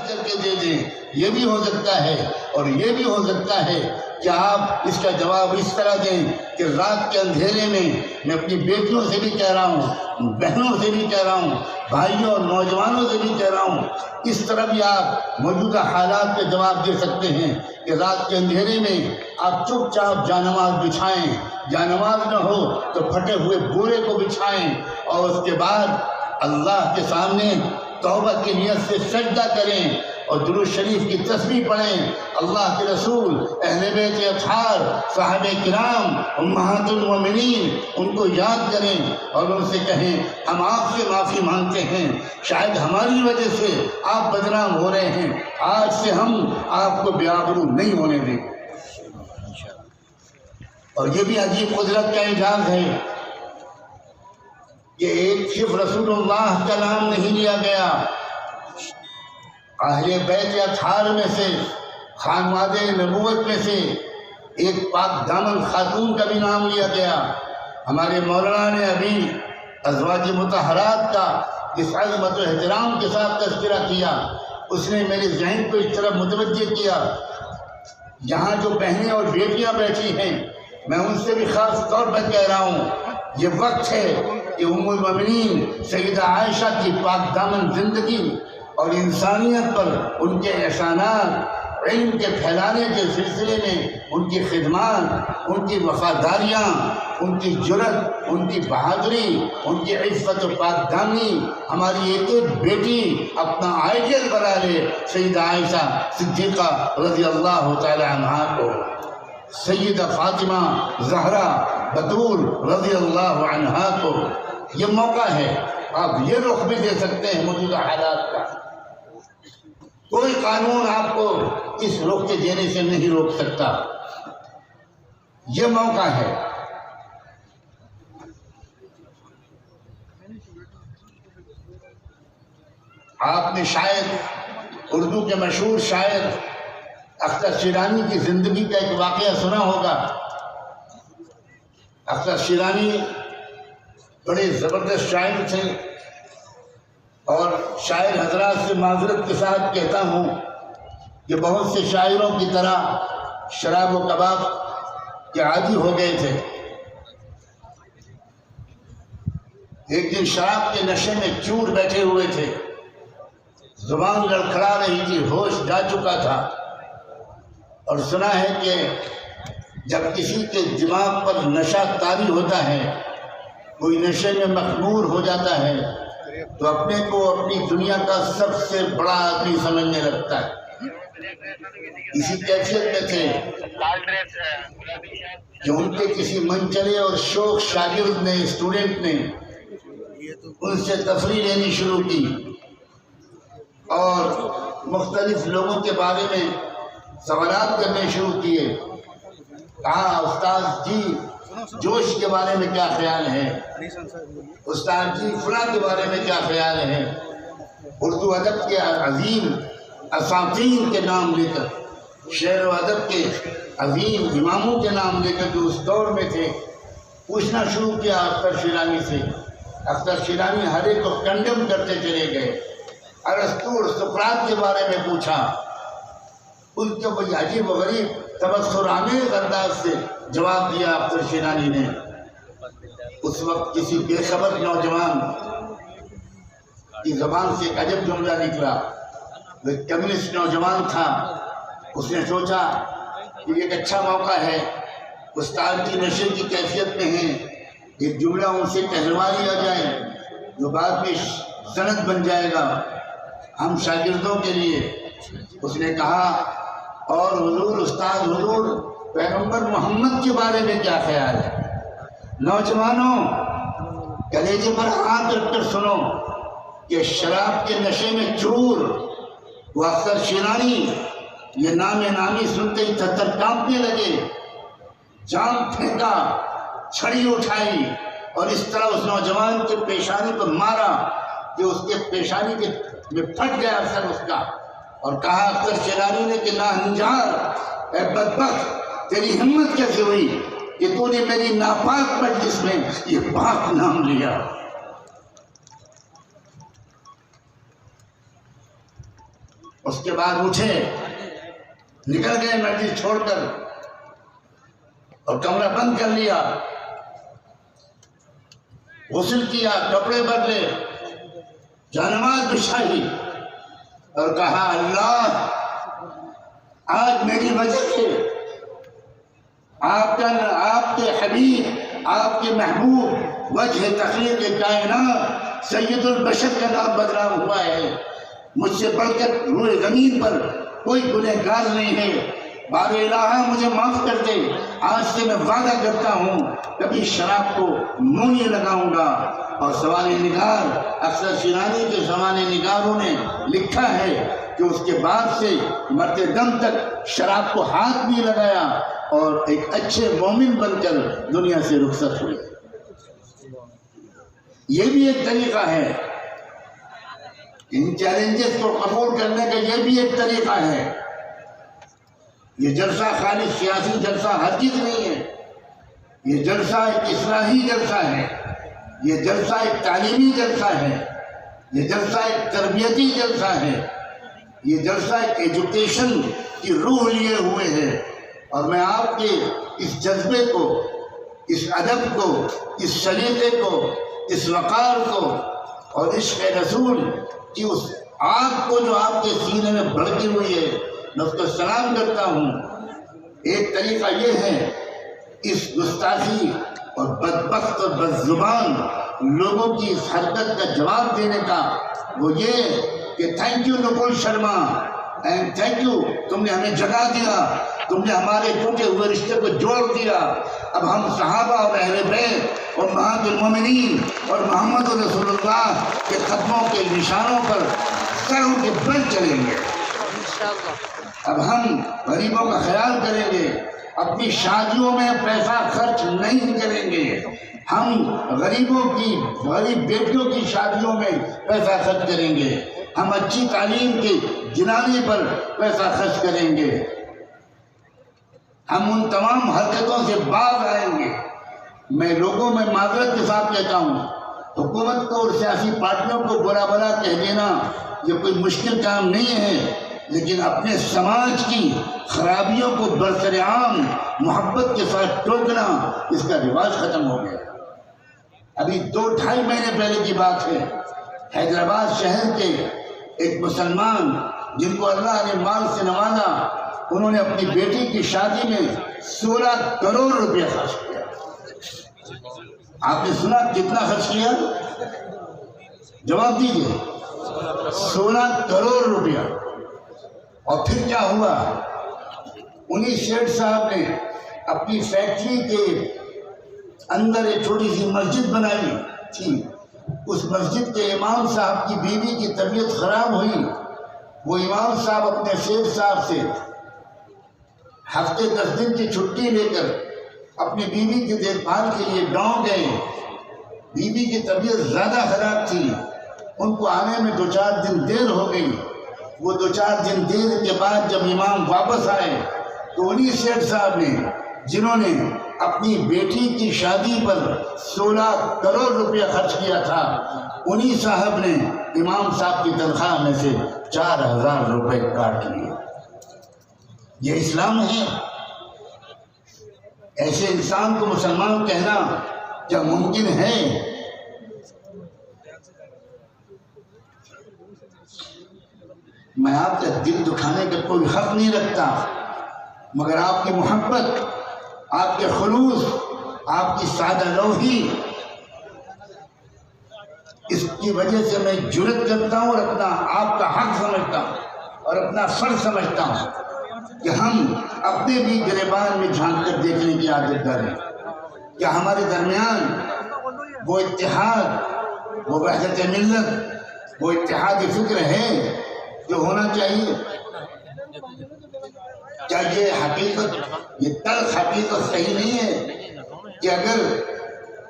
کر کے دے دیں، یہ بھی ہو سکتا ہے۔ اور یہ بھی ہو سکتا ہے کہ آپ اس کا جواب اس طرح دیں کہ رات کے اندھیرے میں اپنی بیٹیوں سے بھی کہہ رہا ہوں، بہنوں سے بھی کہہ رہا ہوں، بھائیوں اور نوجوانوں سے بھی کہہ رہا ہوں، اس طرح بھی آپ موجودہ حالات کے جواب دے سکتے ہیں کہ رات کے اندھیرے میں آپ چپ چاپ جانماز بچھائیں، جانماز نہ ہو تو پھٹے ہوئے بورے کو بچھائیں، اور اس کے بعد اللہ کے سامنے توبہ کی نیت سے سجدہ کریں اور درود شریف کی تسبیح پڑھیں، اللہ کے رسول، اہل بیت اطہار، صحابہ کرام، امہات المومنین، ان کو یاد کریں اور ان سے کہیں ہم آپ سے معافی مانگتے ہیں، شاید ہماری وجہ سے آپ بدنام ہو رہے ہیں، آج سے ہم آپ کو بے آبرو نہیں ہونے دیں۔ اور یہ بھی عجیب قدرت کا اعجاز ہے کہ ایک صرف رسول اللہ کا نام نہیں لیا گیا، اہل بیت اطہار میں سے، خانواد نبوت میں سے ایک پاک دامن خاتون کا بھی نام لیا گیا۔ ہمارے مولانا نے ابھی ازواج مطہرات کا اس عظمت و احترام کے ساتھ تذکرہ کیا، اس نے میرے ذہن کو اس طرف متوجہ کیا، یہاں جو بہنیں اور بیٹیاں بیٹھی ہیں میں ان سے بھی خاص طور پر کہہ رہا ہوں، یہ وقت ہے کہ ام المومنین سیدہ عائشہ کی پاک دامن زندگی اور انسانیت پر ان کے احسانات، علم کے پھیلانے کے سلسلے میں ان کی خدمات، ان کی وفاداریاں، ان کی جرت، ان کی بہادری، ان کی عفت و پاک دامنی، ہماری ایک ایک بیٹی اپنا آئیڈیل بنا لے سیدہ عائشہ صدیقہ رضی اللہ تعالی عنہا کو، سیدہ فاطمہ زہرا بطول رضی اللہ عنہا کو۔ یہ موقع ہے، آپ یہ رخ بھی دے سکتے ہیں موجودہ حالات کا، کوئی قانون آپ کو اس رخ کے دینے سے نہیں روک سکتا، یہ موقع ہے۔ آپ نے شاید اردو کے مشہور شاعر اختر شیرانی کی زندگی کا ایک واقعہ سنا ہوگا۔ اختر شیرانی بڑے زبردست شاعر تھے، اور شاعر حضرات سے معذرت کے ساتھ کہتا ہوں کہ بہت سے شاعروں کی طرح شراب و کباب کے عادی ہو گئے تھے۔ ایک دن شراب کے نشے میں چور بیٹھے ہوئے تھے، زبان لڑکھڑا رہی تھی، ہوش جا چکا تھا، اور سنا ہے کہ جب کسی کے دماغ پر نشہ طاری ہوتا ہے، کوئی نشے میں مخمور ہو جاتا ہے تو اپنے کو اپنی دنیا کا سب سے بڑا آدمی سمجھنے لگتا ہے۔ اسی کیفیت میں تھے کہ ان کے کسی منچلے اور شوق شاگرد نے، اسٹوڈنٹ نے ان سے تفریح لینی شروع کی اور مختلف لوگوں کے بارے میں سوالات کرنے شروع کیے۔ کہا استاد جی جوش کے بارے میں کیا خیال ہے، استاد جی فلاں کے بارے میں کیا خیال ہے۔ اردو ادب کے عظیم اساتین کے نام لے کر، شعر و ادب کے عظیم اماموں کے نام لے کر جو اس دور میں تھے، پوچھنا شروع کیا اختر شیرانی سے۔ اختر شیرانی ہر ایک کو کنڈم کرتے چلے گئے۔ ارسطو اور سقراط کے بارے میں پوچھا، ان کے بڑی عجیب و غریب تبصر آمیز انداز سے جواب دیا اختر شیرانی نے۔ اس وقت کسی بے خبر نوجوان کی زبان سے ایک عجب جملہ نکلا، وہ ایک کمیونسٹ نوجوان تھا، اس نے سوچا کہ یہ ایک اچھا موقع ہے، استاد کی نشے کی کیفیت میں ہیں، ایک جملہ ان سے کہلوا لیا جائے جو بعد میں سند بن جائے گا ہم شاگردوں کے لیے۔ اس نے کہا اور حضور استاد حضور پیغمبر محمد کے بارے میں کیا خیال ہے؟ نوجوانوں کلیجے پر ہاتھ رکھ کر سنو کہ شراب کے نشے میں چور وہ اختر شیرانی یہ نام نامی سنتے ہی تھر کانپنے لگے، جام پھینکا، چھڑی اٹھائی اور اس طرح اس نوجوان کے پیشانی پر مارا کہ اس کے پیشانی میں پھٹ گیا سر اس کا، اور کہا اختر شیرانی نے کہ ناہنجار، اے بدبخت تیری ہمت کیسے ہوئی کہ تو نے میری ناپاک مجلس میں یہ پاک نام لیا۔ اس کے بعد اٹھے، نکل گئے مسجد چھوڑ کر اور کمرہ بند کر لیا، غسل کیا، کپڑے بدلے، جانماز بچھائی اور کہا اللہ آج میری وجہ سے آپ کے حبیب، آپ کے محبوب، وجہ تخلیق کائنات سید البشر کا نام بدنام ہوا ہے۔ مجھ سے بڑھ کر روئے زمین پر کوئی گنہگار نہیں ہے، بار الہ مجھے معاف کر دے، آج سے میں وعدہ کرتا ہوں کبھی شراب کو منہ نہیں لگاؤں گا۔ اور سوانح نگار، اکثر شیرازی کے سوانح نگاروں نے لکھا ہے کہ اس کے بعد سے مرتے دم تک شراب کو ہاتھ نہیں لگایا اور ایک اچھے مومن بن کر دنیا سے رخصت ہوئے۔ یہ بھی ایک طریقہ ہے، ان چیلنجز کو قبول کرنے کا یہ بھی ایک طریقہ ہے۔ یہ جلسہ خالی سیاسی جلسہ ہرگز نہیں ہے، یہ جلسہ ایک اصلاحی جلسہ ہے، یہ جلسہ ایک تعلیمی جلسہ ہے، یہ جلسہ ایک تربیتی جلسہ ہے، یہ جلسہ ایک ایجوکیشن کی روح لیے ہوئے ہے۔ اور میں آپ کے اس جذبے کو، اس ادب کو، اس سلیقے کو، اس وقار کو اور عشق رسول کی اس آگ کو جو آپ کے سینے میں بھڑکی ہوئی ہے، میں اس کو سلام کرتا ہوں۔ ایک طریقہ یہ ہے اس گستاخی اور بدبخت اور بدزبان لوگوں کی اس حرکت کا جواب دینے کا، وہ یہ کہ تھینک یو نکل شرما، اینڈ تھینک یو، تم نے ہمیں جگا دیا، تم نے ہمارے ٹوٹے ہوئے رشتے کو جوڑ دیا۔ اب ہم صحابہ اور اہل بیت اور امہات المومنین اور محمد رسول اللہ کے قدموں کے نشانوں پر سروں کے بل چلیں گے۔ اب ہم غریبوں کا خیال کریں گے، اپنی شادیوں میں پیسہ خرچ نہیں کریں گے، ہم غریب بیٹیوں کی شادیوں میں پیسہ خرچ کریں گے، ہم اچھی تعلیم کے جنانے پر پیسہ خرچ کریں گے، ہم ان تمام حرکتوں سے باز آئیں گے۔ میں لوگوں میں معذرت کے ساتھ کہتا ہوں، حکومت کو اور سیاسی پارٹیوں کو برا بھلا کہہ دینا یہ کوئی مشکل کام نہیں ہے، لیکن اپنے سماج کی خرابیوں کو برسرعام محبت کے ساتھ ٹوکنا، اس کا رواج ختم ہو گیا۔ ابھی 2-2.5 مہینے پہلے کی بات ہے، حیدرآباد شہر کے ایک مسلمان جن کو اللہ نے مال سے نوازا، انہوں نے اپنی بیٹی کی شادی میں 16 کروڑ روپیہ خرچ کیا۔ آپ نے سنا کتنا خرچ کیا؟ جواب دیجیے۔ 16 کروڑ روپیہ۔ اور پھر کیا ہوا؟ انہی شیخ صاحب نے اپنی فیکٹری کے اندر ایک چھوٹی سی مسجد بنائی تھی، اس مسجد کے امام صاحب کی بیوی کی طبیعت خراب ہوئی، وہ امام صاحب اپنے شیخ صاحب سے ہفتے 10 دن کی چھٹی لے کر اپنی بیوی کی دیکھ بھال کے لیے گاؤں گئے۔ بیوی کی طبیعت زیادہ خراب تھی، ان کو آنے میں 2-4 دن دیر ہو گئی۔ وہ 2-4 دن دیر کے بعد جب امام واپس آئے تو انہی شیخ صاحب نے، جنہوں نے اپنی بیٹی کی شادی پر 16 کروڑ روپیہ خرچ کیا تھا، انہی صاحب نے امام صاحب کی تنخواہ میں سے 4000 روپے کاٹ لیے۔ یہ اسلام ہے؟ ایسے انسان کو مسلمان کہنا کیا ممکن ہے؟ میں آپ کا دل دکھانے کا کوئی حق نہیں رکھتا، مگر آپ کی محبت، آپ کے خلوص، آپ کی سادہ لوحی، اس کی وجہ سے میں جرأت کرتا ہوں اور اپنا آپ کا حق سمجھتا ہوں اور اپنا فرض سمجھتا ہوں کہ ہم اپنے بھی گریبان میں جھانک کر دیکھنے کی عادت کریں۔ کیا ہمارے درمیان وہ اتحاد، وہ وحدت ملت، وہ اتحاد فکر ہے جو ہونا چاہیے؟ کیا یہ حقیقت، یہ تلخ حقیقت صحیح نہیں ہے کہ اگر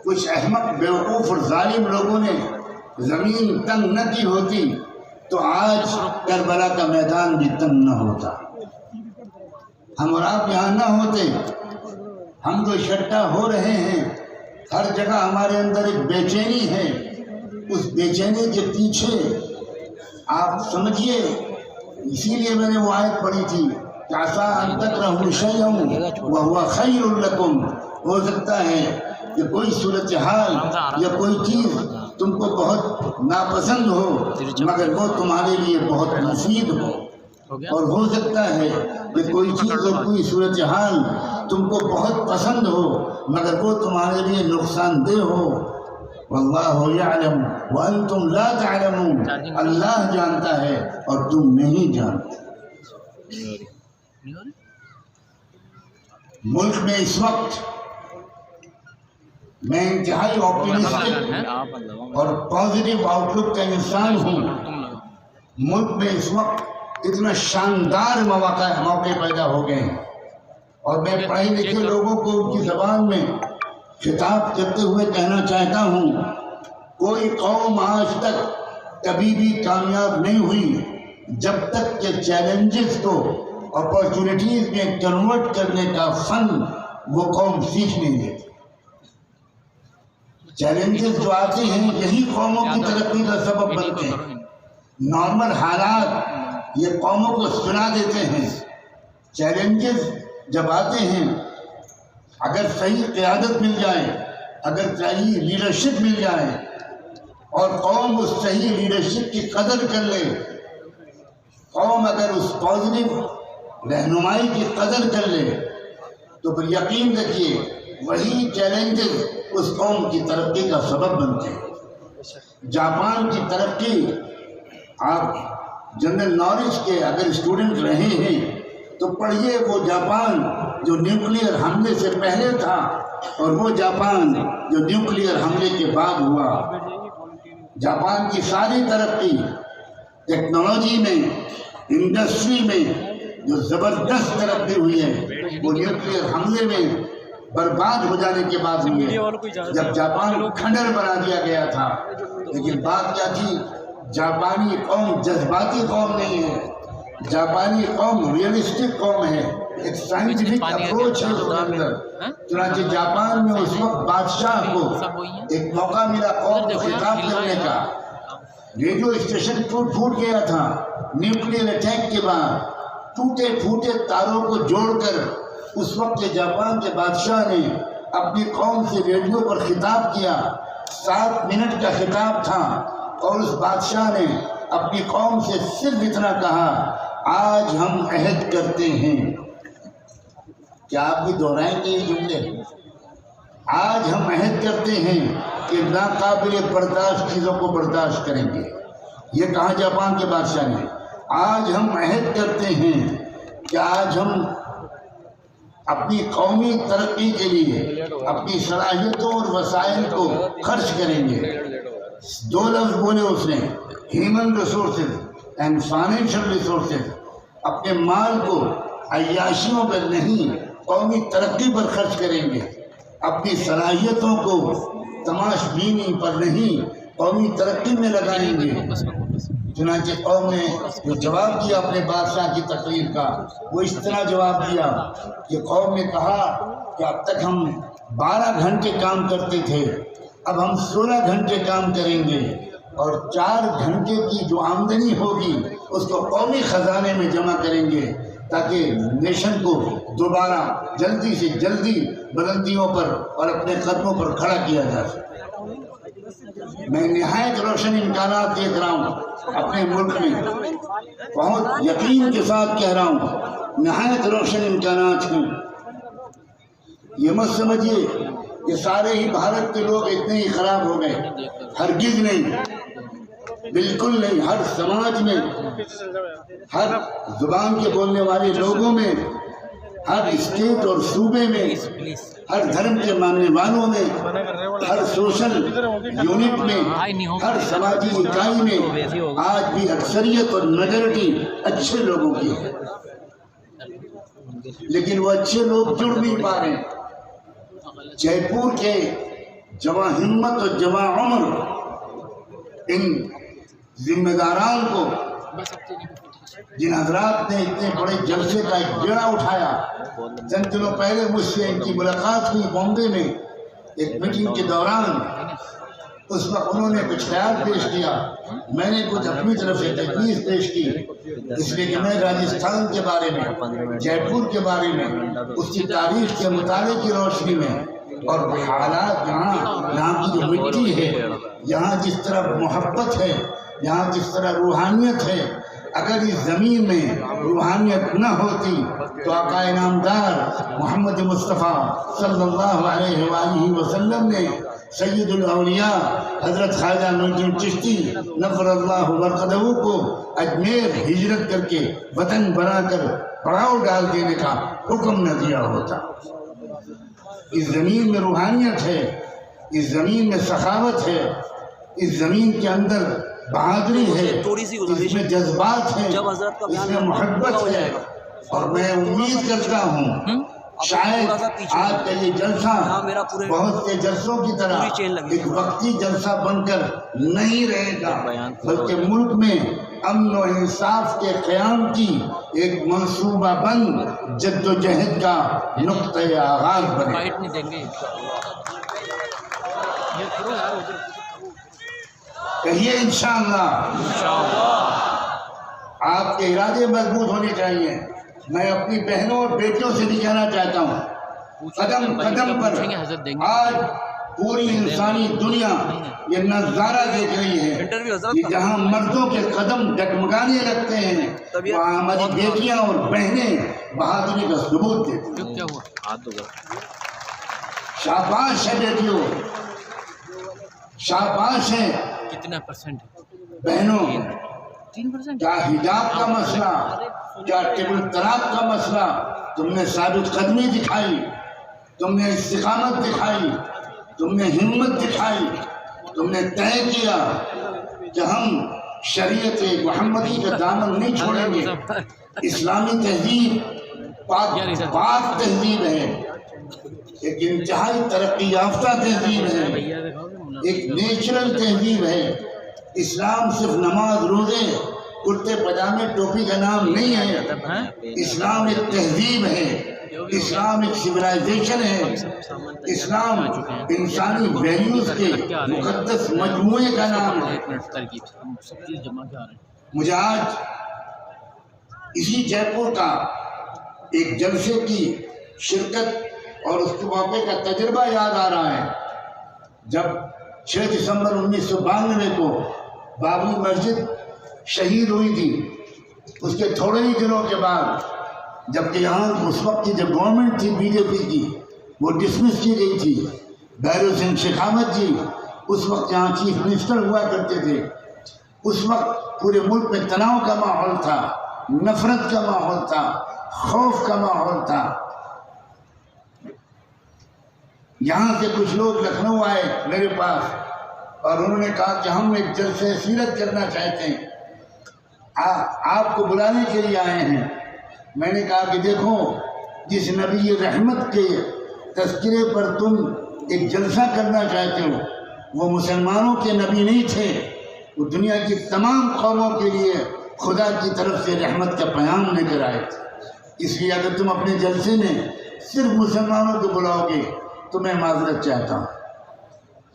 کچھ احمق بیوقوف اور ظالم لوگوں نے زمین تنگ نہ کی ہوتی تو آج کربلا کا میدان بھی تنگ نہ ہوتا، ہم اور آپ یہاں نہ ہوتے؟ ہم جو اکٹھا ہو رہے ہیں، ہر جگہ ہمارے اندر ایک بے چینی ہے، اس بے چینی کے پیچھے آپ سمجھیے اسی لیے میں نے وہ آیت پڑھی تھی کہ عسیٰ ان تکرہوا شیئا وہو خیر لکم، ہو سکتا ہے کہ کوئی صورتحال یا کوئی چیز تم کو بہت ناپسند ہو مگر وہ تمہارے لیے بہت مفید ہو، اور ہو سکتا ہے کہ کوئی چیز اور کوئی صورتحال تم کو بہت پسند ہو مگر وہ تمہارے لیے نقصان دہ ہو۔ واللہ یعلم وانتم لا تعلمون، اللہ جانتا ہے اور تم نہیں جانتے۔ ملک میں اس وقت میں انتہائی آپٹیمسٹک اور پازیٹیو آؤٹ لک کا انسان ہوں۔ ملک میں اس وقت اتنا شاندار موقع پیدا ہو گئے ہیں، اور میں پڑھے لکھے لوگوں کو ان کی زبان میں خطاب کرتے ہوئے کہنا چاہتا ہوں، کوئی قوم آج تک کبھی بھی کامیاب نہیں ہوئی جب تک کہ چیلنجز کو اپرچونٹیز میں کنورٹ کرنے کا فن وہ قوم سیکھ نہیں لیتی۔ چیلنجز جو آتے ہیں یہی قوموں کی ترقی کا سبب بنتے ہیں۔ نارمل حالات یہ قوموں کو سنا دیتے ہیں، چیلنجز جب آتے ہیں اگر صحیح قیادت مل جائے، اگر صحیح لیڈرشپ مل جائے اور قوم اس صحیح لیڈرشپ کی قدر کر لے، قوم اگر اس پازیٹیو رہنمائی کی قدر کر لے تو پھر یقین رکھیے وہی چیلنجز اس قوم کی ترقی کا سبب بنتے ہیں۔ جاپان کی ترقی، آپ جنرل نالج کے اگر اسٹوڈنٹ رہے ہیں تو پڑھیے وہ جاپان جو نیوکلیئر حملے سے پہلے تھا اور وہ جاپان جو نیوکلیئر حملے کے بعد ہوا۔ جاپان کی ساری ترقی ٹیکنالوجی میں، انڈسٹری میں جو زبردست ترقی ہوئی ہے وہ نیوکلیئر حملے میں برباد ہو جانے کے بعد ہوئی ہے، جب جاپان کو کھنڈر بنا دیا گیا تھا۔ لیکن بات کیا تھی، جاپانی قوم جذباتی قوم نہیں ہے، جاپانی قوم ریئلسٹک قوم ہے، ایک سائنٹیفک اپروچ ہے اس کے اندر۔ چنانچہ جاپان میں اس وقت بادشاہ کو ایک موقع ملا قوم کو خطاب کرنے کا، ریڈیو اسٹیشن ٹوٹ گیا تھا نیوکلیئر اٹیک کے بعد، ٹوٹے پھوٹے تاروں کو جوڑ کر اس وقت جاپان کے بادشاہ نے اپنی قوم سے ریڈیو پر خطاب کیا، 7 منٹ کا خطاب تھا، اور اس بادشاہ نے اپنی قوم سے صرف اتنا کہا، آج ہم عہد کرتے ہیں۔ کیا آپ بھی دہرائیں گے یہ جملے؟ آج ہم عہد کرتے ہیں کہ ناقابل برداشت چیزوں کو برداشت کریں گے۔ یہ کہا جاپان کے بادشاہ نے، آج ہم عہد کرتے ہیں کہ آج ہم اپنی قومی ترقی کے لیے اپنی صلاحیتوں اور وسائل کو خرچ کریں گے۔ 2 لفظ بولے اس نے، human resources and financial resources, اپنے مال کو عیاشیوں پر نہیں قومی ترقی پر خرچ کریں گے، اپنی صلاحیتوں کو تماش بینی پر نہیں قومی ترقی میں لگائیں گے۔ چنانچہ قوم نے جو جواب دیا اپنے بادشاہ کی تقریر کا، وہ اس طرح جواب دیا کہ قوم نے کہا کہ اب تک ہم 12 گھنٹے کام کرتے تھے، اب ہم 16 گھنٹے کام کریں گے، اور 4 گھنٹے کی جو آمدنی ہوگی اس کو قومی خزانے میں جمع کریں گے تاکہ نیشن کو دوبارہ جلدی سے جلدی بلندیوں پر اور اپنے قدموں پر کھڑا کیا جا سکے۔ میں نہایت روشن امکانات دیکھ رہا ہوں اپنے ملک میں، بہت یقین کے ساتھ کہہ رہا ہوں، نہایت روشن امکانات ہیں۔ یہ مت سمجھیے کہ سارے ہی بھارت کے لوگ اتنے ہی خراب ہو گئے، ہرگز نہیں، بالکل نہیں۔ ہر سماج میں، ہر زبان کے بولنے والے لوگوں میں، ہر اسٹیٹ اور صوبے میں، ہر دھرم کے ماننے والوں میں، ہر سوشل یونٹ میں، ہر سماجی اکائی میں آج بھی اکثریت اور میجورٹی اچھے لوگوں کی ہے، لیکن وہ اچھے لوگ جڑ نہیں پا رہے۔ جے پور کے جواں ہمت اور جواں عمر ان ذمہ داران کو، جن حضرات نے اتنے بڑے جلسے کا ایک بیڑا اٹھایا، چند دنوں پہلے مجھ سے ان کی ملاقات ہوئی بامبے میں ایک میٹنگ کے دوران، اس وقت انہوں نے کچھ خیال پیش کیا، میں نے کچھ اپنی طرف سے تجویز پیش کی، اس لیے کہ میں راجستھان کے بارے میں، جے پور کے بارے میں، اس کی تاریخ کے مطالعے کی روشنی میں اور حالات یہاں کی جو مٹی ہے، یہاں جس طرح محبت ہے، یہاں جس طرح روحانیت ہے، اگر اس زمین میں روحانیت نہ ہوتی تو آقا انعامدار محمد مصطفیٰ صلی اللہ علیہ وآلہ وسلم نے سید الاولیاء حضرت خواجہ معین الدین چشتی نفر اللہ برکتہ کو اجمیر ہجرت کر کے وطن بنا کر پڑاؤ ڈال دینے کا حکم نہ دیا ہوتا۔ اس زمین میں روحانیت ہے، اس زمین میں سخاوت ہے، اس زمین کے اندر بہادری ہے، اس میں جذبات ہیں، اس میں محبت ہے، اور میں امید کرتا ہوں شاید آج کا یہ جلسہ بہت سے جلسوں کی طرح ایک وقتی جلسہ بن کر نہیں رہے گا، بلکہ ملک میں امن و انصاف کے قیام کی ایک منصوبہ بند جد و جہد کا نقطۂ آغاز بنے۔ کہیے انشاءاللہ۔ آپ کے ارادے مضبوط ہونے چاہیے۔ میں اپنی بہنوں اور بیٹیوں سے بھی کہنا چاہتا ہوں، قدم قدم پر آج پوری انسانی دنیا یہ نظارہ دیکھ رہی ہے کہ جہاں مردوں کے قدم ڈگمگانے لگتے ہیں وہاں ہماری بیٹیاں اور بہنیں بہادری کا ثبوت دیتی ہیں۔ شاباش ہے بیٹیوں، شاباش ہے کتنا پرسنٹ بہنوں۔ 3%؟ کیا حجاب کا مسئلہ، کیا ٹیبل طلاق کا مسئلہ، تم نے ثابت قدمی دکھائی، تم نے استقامت دکھائی، تم نے ہمت دکھائی، تم نے طے کیا کہ ہم شریعت محمدی کا دامن نہیں چھوڑیں گے۔ اسلامی تہذیب پاک تہذیب ہے، ایک انتہائی ترقی یافتہ تہذیب ہے، ایک نیچرل تہذیب ہے۔ اسلام صرف نماز روزے کرتے پجامے ٹوپی کا نام نہیں ہے، اسلام ایک تہذیب ہے، اسلام ایک سویلائزیشن ہے، اسلام انسانی ویلیوز کے مقدس مجموعے کا نام ہے۔ مجھے آج اسی جے پور کا ایک جلسے کی شرکت اور اس کے موقع کا تجربہ یاد آ رہا ہے، جب 6 دسمبر 1992 کو بابری مسجد شہید ہوئی تھی، اس کے تھوڑے ہی دنوں کے بعد جبکہ یہاں اس وقت کی جو گورنمنٹ تھی بی جے پی کی وہ ڈسمس کی گئی تھی، بھیرو سنگھ شیخاوت جی اس وقت یہاں چیف منسٹر ہوا کرتے تھے، اس وقت پورے ملک میں تناؤ کا ماحول تھا، نفرت کا ماحول تھا، خوف کا ماحول تھا۔ یہاں سے کچھ لوگ لکھنؤ آئے میرے پاس اور انہوں نے کہا کہ ہم ایک جلسے سیرت کرنا چاہتے ہیں، آپ کو بلانے کے لیے آئے ہیں۔ میں نے کہا کہ دیکھو، جس نبی رحمت کے تذکرے پر تم ایک جلسہ کرنا چاہتے ہو وہ مسلمانوں کے نبی نہیں تھے، وہ دنیا کی تمام قوموں کے لیے خدا کی طرف سے رحمت کا پیغام لے کر آئے تھے۔ اس لیے اگر تم اپنے جلسے میں صرف مسلمانوں کو بلاؤ گے تو میں معذرت چاہتا ہوں،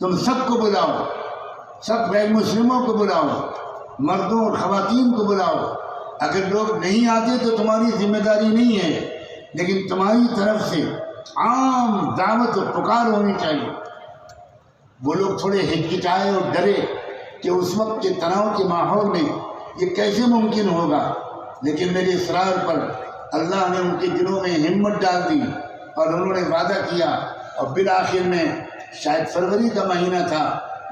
تم سب کو بلاؤ، سب غیر مسلموں کو بلاؤ، مردوں اور خواتین کو بلاؤ۔ اگر لوگ نہیں آتے تو تمہاری ذمہ داری نہیں ہے، لیکن تمہاری طرف سے عام دعوت اور پکار ہونی چاہیے۔ وہ لوگ تھوڑے ہچکچائے اور ڈرے کہ اس وقت کے تناؤ کے ماحول میں یہ کیسے ممکن ہوگا، لیکن میرے اصرار پر اللہ نے ان کے دلوں میں ہمت ڈال دی اور انہوں نے وعدہ کیا، اور بالآخر میں شاید فروری کا مہینہ تھا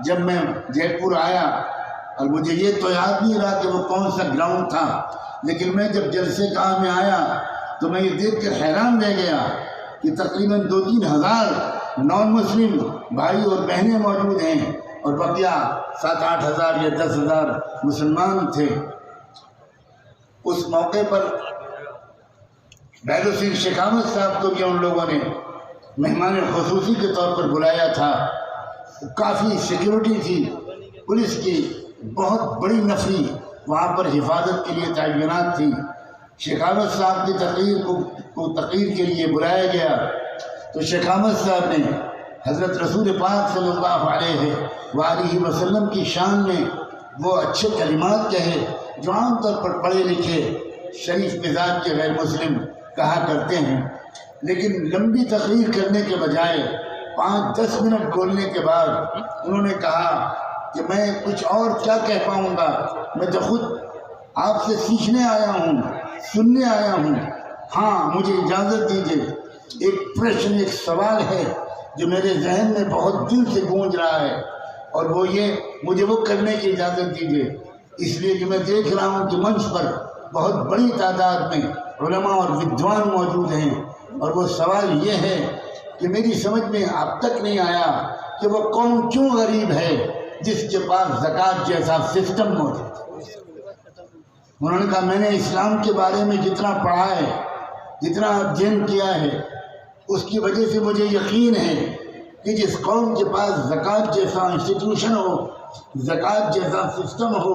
جب میں جے پور آیا، اور مجھے یہ تو یاد نہیں رہا کہ وہ کون سا گراؤنڈ تھا، لیکن میں جب جلسے گاہ میں آیا تو میں یہ دیکھ کر حیران رہ گیا کہ تقریباً 2-3 ہزار نان مسلم بھائی اور بہنیں موجود ہیں اور بقیہ 7-8 ہزار یا 10 ہزار مسلمان تھے۔ اس موقع پر بھیرو سنگھ شیخاوت صاحب کو بھی ان لوگوں نے مہمان خصوصی کے طور پر بلایا تھا۔ کافی سیکیورٹی تھی، پولیس کی بہت بڑی نفری وہاں پر حفاظت کے لیے تعینات تھی۔ شیخاوت صاحب کی تقریر کو تقریر کے لیے بلایا گیا تو شیخاوت صاحب نے حضرت رسول پاک صلی اللہ علیہ وآلہ وسلم کی شان میں وہ اچھے کلمات کہے جو عام طور پر پڑھے لکھے شریف مزاج کے غیر مسلم کہا کرتے ہیں، لیکن لمبی تقریر کرنے کے بجائے 5-10 منٹ بولنے کے بعد انہوں نے کہا کہ میں کچھ اور کیا کہہ پاؤں گا، میں تو خود آپ سے سیکھنے آیا ہوں، سننے آیا ہوں، ہاں مجھے اجازت دیجیے، ایک پرشن، ایک سوال ہے جو میرے ذہن میں بہت دل سے گونج رہا ہے، اور وہ یہ مجھے وہ کرنے کی اجازت دیجیے، اس لیے کہ میں دیکھ رہا ہوں کہ منچ پر بہت بڑی تعداد میں علماء اور ودوان موجود ہیں، اور وہ سوال یہ ہے کہ میری سمجھ میں اب تک نہیں آیا کہ وہ قوم کیوں غریب ہے جس کے پاس زکوٰۃ جیسا سسٹم موجود ہے۔ انہوں نے کہا میں نے اسلام کے بارے میں جتنا پڑھا ہے، جتنا ادھین کیا ہے، اس کی وجہ سے مجھے یقین ہے کہ جس قوم کے پاس زکوٰۃ جیسا انسٹیٹیوشن ہو، زکوٰۃ جیسا سسٹم ہو،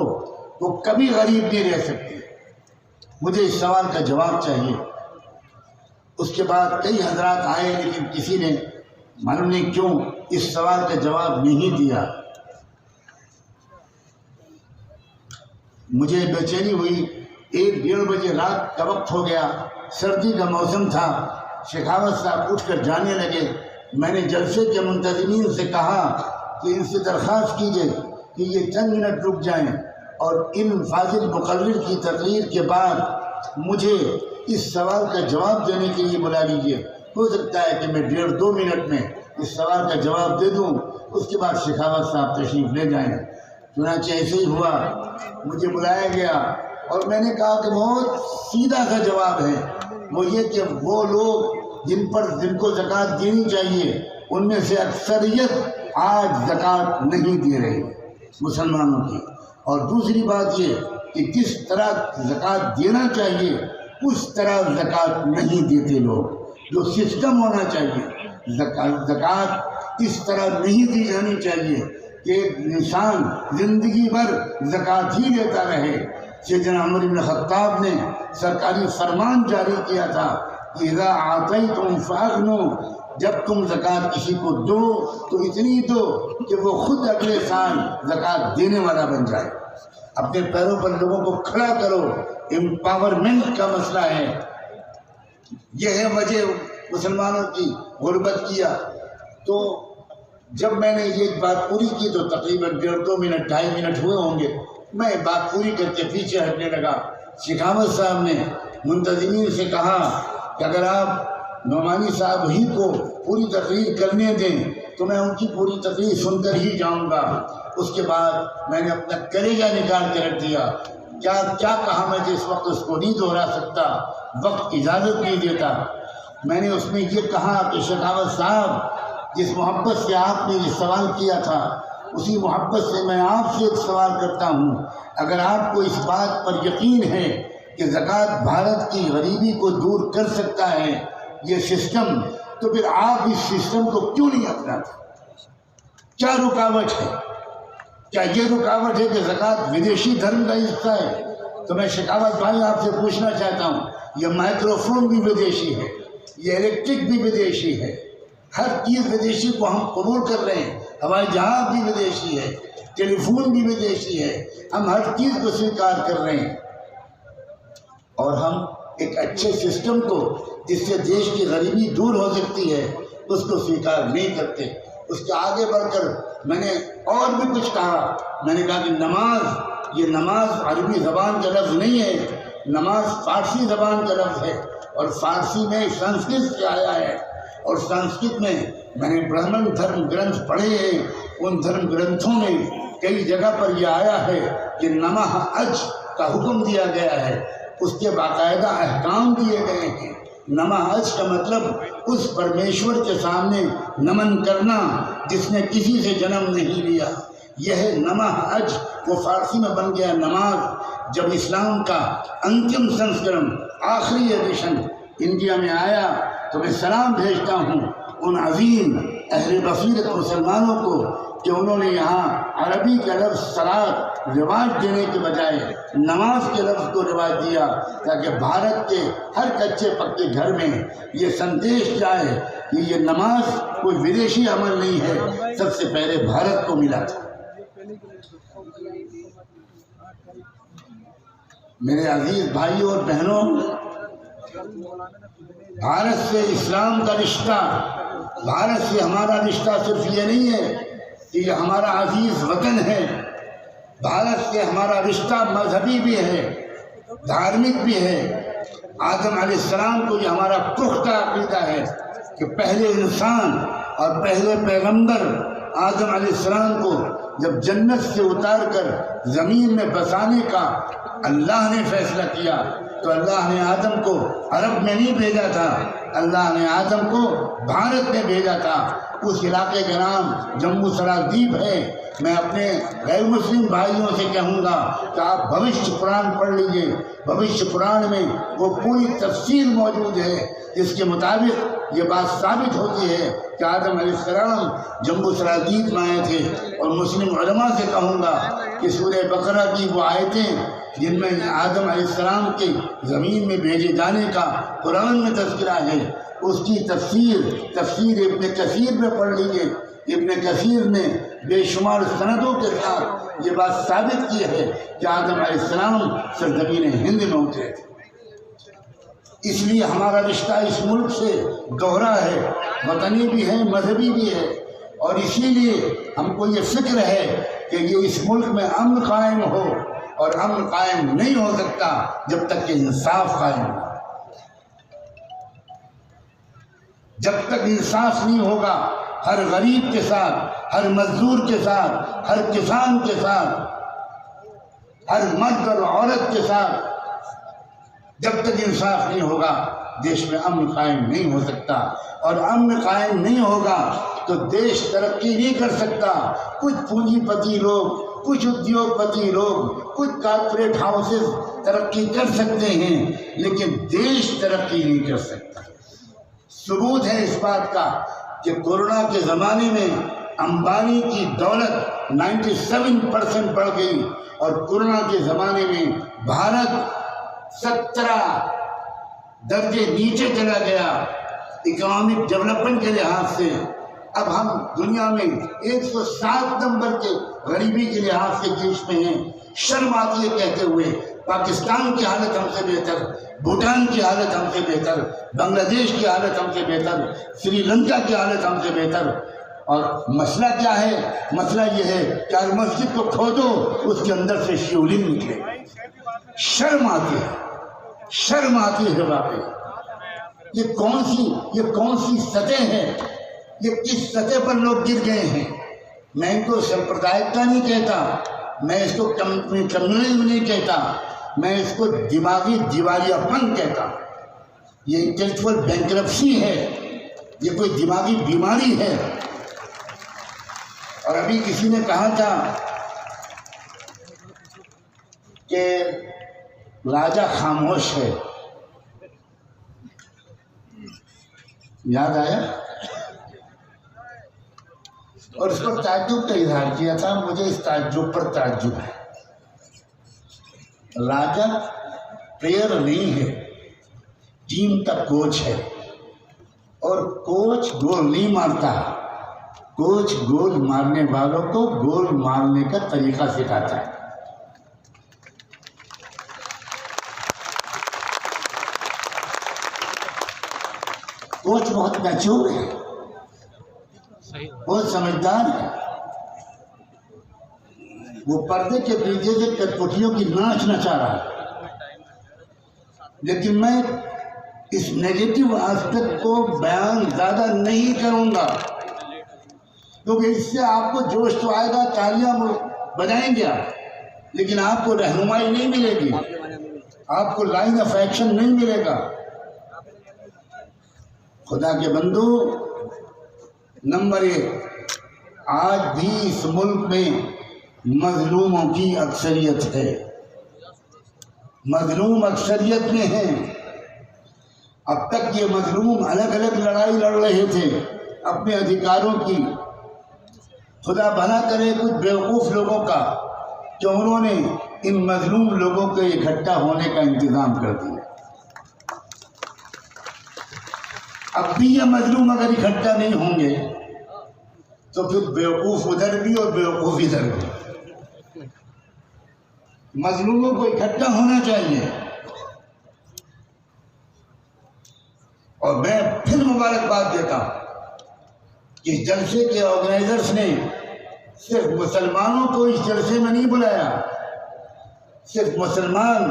وہ کبھی غریب نہیں رہ سکتی۔ مجھے اس سوال کا جواب چاہیے۔ اس کے بعد کئی حضرات آئے، لیکن کسی نے معلوم نہیں کیوں اس سوال کا جواب نہیں دیا۔ مجھے بے چینی ہوئی، 1-1:30 بجے رات کا وقت ہو گیا، سردی کا موسم تھا، شیخاوت صاحب اٹھ کر جانے لگے۔ میں نے جلسے کے منتظمین سے کہا کہ ان سے درخواست کیجیے کہ یہ چند منٹ رک جائیں، اور ان فاضل مقرر کی تقریر کے بعد مجھے اس سوال کا جواب دینے کے لیے بلا لیجیے۔ ہو سکتا ہے کہ میں 1.5-2 منٹ میں اس سوال کا جواب دے دوں، اس کے بعد شیخاوت صاحب تشریف لے جائیں۔ چنانچہ ایسے ہی ہوا، مجھے بلایا گیا اور میں نے کہا کہ بہت سیدھا سا جواب ہے، وہ یہ کہ وہ لوگ جن کو زکوٰۃ دینی چاہیے، ان میں سے اکثریت آج زکوٰۃ نہیں دے رہی مسلمانوں کی، اور دوسری بات یہ کہ جس طرح زکوٰۃ دینا چاہیے اس طرح زکوٰۃ نہیں دیتے لوگ۔ جو سسٹم ہونا چاہیے، زکوٰۃ اس طرح نہیں دی جانی چاہیے کہ ایک انسان زندگی بھر زکوٰۃ ہی دیتا رہے۔ سیدنا عمر بن خطاب نے سرکاری فرمان جاری کیا تھا کہ اذا آتیتم فاغنوا، جب تم زکوٰۃ کسی کو دو تو اتنی دو کہ وہ خود اگلے سال زکوٰۃ دینے والا بن جائے۔ اپنے پیروں پر لوگوں کو کھڑا کرو، امپاورمنٹ کا مسئلہ ہے۔ یہ ہے وجہ مسلمانوں کی غربت کیا۔ تو جب میں نے یہ بات پوری کی تو تقریباً 1.5-2 منٹ 2.5 منٹ ہوئے ہوں گے، میں بات پوری کر کے پیچھے ہٹنے لگا۔ شیخاوت صاحب نے منتظمین سے کہا کہ اگر آپ نعمانی صاحب ہی کو پوری تقریر کرنے دیں تو میں ان کی پوری تقریر سن کر ہی جاؤں گا۔ اس کے بعد میں نے اپنا کلیجہ نکال کے رکھ دیا، کیا کہا میں جس وقت اس کو نہیں دہرا سکتا، وقت اجازت نہیں دیتا۔ میں نے اس میں یہ کہا کہ شیخاوت صاحب، جس محبت سے آپ نے یہ سوال کیا تھا، اسی محبت سے میں آپ سے ایک سوال کرتا ہوں، اگر آپ کو اس بات پر یقین ہے کہ زکوٰۃ بھارت کی غریبی کو دور کر سکتا ہے یہ سسٹم، تو پھر آپ اس سسٹم کو کیوں نہیں اپناتے؟ کیا رکاوٹ ہے؟ کیا یہ رکاوٹ ہے کہ زکوٰۃ ودیشی دھرم کا حصہ ہے؟ تو میں شیخاوت بھائی آپ سے پوچھنا چاہتا ہوں، یہ مائکرو فون بھی ودیشی ہے، یہ الیکٹرک بھی ودیشی ہے، ہر چیز ودیشی کو ہم قبول کر رہے ہیں، ہوائی جہاز بھی ودیشی ہے، ٹیلی فون بھی ودیشی ہے، ہم ہر چیز کو سویکار کر رہے ہیں، اور ہم ایک اچھے سسٹم کو جس سے دیش کی غریبی دور ہو سکتی ہے اس کو سویکار نہیں کرتے۔ اس کے آگے بڑھ کر میں نے اور بھی کچھ کہا۔ میں نے کہا کہ نماز، یہ نماز عربی زبان کا لفظ نہیں ہے، نماز فارسی زبان کا لفظ ہے، اور فارسی میں سنسکرت سے آیا ہے، اور سنسکرت میں نے برہمن دھرم گرنتھ پڑھے ہیں، ان دھرم گرنتھوں میں کئی جگہ پر یہ آیا ہے کہ نمہ اج کا حکم دیا گیا ہے، اس کے باقاعدہ احکام دیے گئے ہیں۔ نمہ اج کا مطلب اس پرمیشور کے سامنے نمن کرنا جس نے کسی سے جنم نہیں لیا، یہ ہے نمہ اج۔ وہ فارسی میں بن گیا نماز۔ جب اسلام کا انتم سنسکرن، آخری ایڈیشن انڈیا میں آیا تو میں سلام بھیجتا ہوں ان عظیم اہل بصیرت مسلمانوں کو کہ انہوں نے یہاں عربی کا لفظ صلاۃ رواج دینے کے بجائے نماز کے لفظ کو رواج دیا، تاکہ بھارت کے ہر کچے پکے گھر میں یہ سندیش جائے کہ یہ نماز کوئی ودیشی عمل نہیں ہے، سب سے پہلے بھارت کو ملا تھا۔ میرے عزیز بھائیوں اور بہنوں، بھارت سے اسلام کا رشتہ، بھارت سے ہمارا رشتہ صرف یہ نہیں ہے کہ یہ ہمارا عزیز وطن ہے، بھارت سے ہمارا رشتہ مذہبی بھی ہے، دھارمک بھی ہے۔ آدم علیہ السلام کو یہ ہمارا پختہ عقیدہ ہے کہ پہلے انسان اور پہلے پیغمبر آدم علیہ السلام کو جب جنت سے اتار کر زمین میں بسانے کا اللہ نے فیصلہ کیا تو اللہ نے آدم کو عرب میں نہیں بھیجا تھا، اللہ نے آدم کو بھارت میں بھیجا تھا۔ اس علاقے کا نام جموں سرادیپ ہے۔ میں اپنے غیر مسلم بھائیوں سے کہوں گا کہ آپ بھوشیہ پران پڑھ لیجئے، بھوشیہ پران میں وہ پوری تفصیل موجود ہے جس کے مطابق یہ بات ثابت ہوتی ہے کہ آدم علیہ السلام جموں سرادیپ میں آئے تھے۔ اور مسلم علماء سے کہوں گا کہ سورہ بقرہ کی وہ آیتیں جن میں آدم علیہ السلام کے زمین میں بھیجے جانے کا قرآن میں تذکرہ ہے، اس کی تفسیر ابن کثیر میں پڑھ لیجئے۔ ابن کثیر نے بے شمار سندوں کے ساتھ یہ بات ثابت کی ہے کہ آدم علیہ السلام سرزمین ہند میں اترے تھے۔ اس لیے ہمارا رشتہ اس ملک سے گہرا ہے، وطنی بھی ہے، مذہبی بھی ہے، اور اسی لیے ہم کو یہ فکر ہے کہ یہ اس ملک میں امن قائم ہو، اور امن قائم نہیں ہو سکتا جب تک کہ انصاف قائم ہو۔ جب تک انصاف نہیں ہوگا، ہر غریب کے ساتھ، ہر مزدور کے ساتھ، ہر کسان کے ساتھ، ہر مرد اور عورت کے ساتھ جب تک انصاف نہیں ہوگا دیش میں امن قائم نہیں ہو سکتا، اور امن قائم نہیں ہوگا تو دیش ترقی نہیں کر سکتا۔ کچھ پونجی پتی لوگ، کچھ ادیوگ پتی لوگ، کچھ کارپوریٹ ہاؤسز ترقی کر سکتے ہیں، لیکن دیش ترقی نہیں کر سکتا۔ ثبوت ہے اس بات کا کہ کورونا کے زمانے میں امبانی کی دولت 97% بڑھ گئی، اور کورونا کے زمانے میں بھارت 17 درجے نیچے چلا گیا اکنامک ڈیولپمنٹ کے لحاظ سے۔ اب ہم دنیا میں 107 نمبر کے غریبی کے لحاظ سے دیش میں ہیں۔ شرم آتی ہے کہتے ہوئے پاکستان کی حالت ہم سے بہتر، بھوٹان کی حالت ہم سے بہتر، بنگلہ دیش کی حالت ہم سے بہتر، سری لنکا کی حالت ہم سے بہتر۔ اور مسئلہ کیا ہے؟ مسئلہ یہ ہے کہ ہر مسجد کو کھودو، اس کے اندر سے شیولنگ نکلے۔ شرم آتی ہے، شرم آتی ہے واقعی۔ یہ کون سی سطح ہے؟ یہ کس سطح پر لوگ گر گئے ہیں؟ میں ان کو سمپردائکتا نہیں کہتا، میں اس کو کمیونزم نہیں کہتا، میں اس کو دماغی دیوالیہ پن کہتا ہوں۔ یہ انٹلیکچوئل بینکرپسی ہے، یہ کوئی دماغی بیماری ہے۔ اور ابھی کسی نے کہا تھا کہ راجہ خاموش ہے، یاد آیا؟ اور اس پر تعجب کا اظہار کیا تھا۔ مجھے اس تعجب پر تعجب ہے۔ راجہ پلیئر نہیں ہے، ٹیم کا کوچ ہے، اور کوچ گول نہیں مارتا، کوچ گول مارنے والوں کو گول مارنے کا طریقہ سکھاتا ہے۔ کوچ بہت میچور ہے، بہت سمجھدار ہے، وہ پردے کے پیچھے سے کٹپٹیوں کی ناچ نچا رہا ہے۔ لیکن میں اس نیگیٹو آسپیکٹ کو بیان زیادہ نہیں کروں گا، کیونکہ اس سے آپ کو جوش تو آئے گا، تالیاں بجائیں گے آپ، لیکن آپ کو رہنمائی نہیں ملے گی، آپ کو لائن آف ایکشن نہیں ملے گا۔ خدا کے بندو، نمبر 1، آج بھی اس ملک میں مظلوموں کی اکثریت ہے، مظلوم اکثریت میں ہیں۔ اب تک یہ مظلوم الگ الگ لڑائی لڑ رہے تھے، اپنے ادھیکاروں کی، خدا بھلا کرے کچھ بیوقوف لوگوں کا کہ انہوں نے ان مظلوم لوگوں کے اکٹھا ہونے کا انتظام کر دیا۔ اب بھی یہ مظلوم اگر اکٹھا نہیں ہوں گے تو پھر بیوقوف ادھر بھی اور بیوقوف ادھر بھی۔ مظلوموں کو اکٹھا ہونا چاہیے۔ اور میں پھر مبارکباد دیتا ہوں کہ جلسے کے آرگنائزرز نے صرف مسلمانوں کو اس جلسے میں نہیں بلایا، صرف مسلمان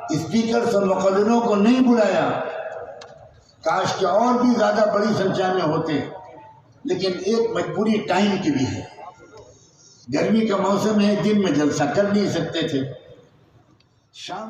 اسپیکرز اور مقرروں کو نہیں بلایا، کاش کہ اور بھی زیادہ بڑی سنکھیا میں ہوتے، لیکن ایک مجبوری ٹائم کی بھی ہے۔ گرمی کا موسم ہے، دن میں جلسہ کر نہیں سکتے تھے، شام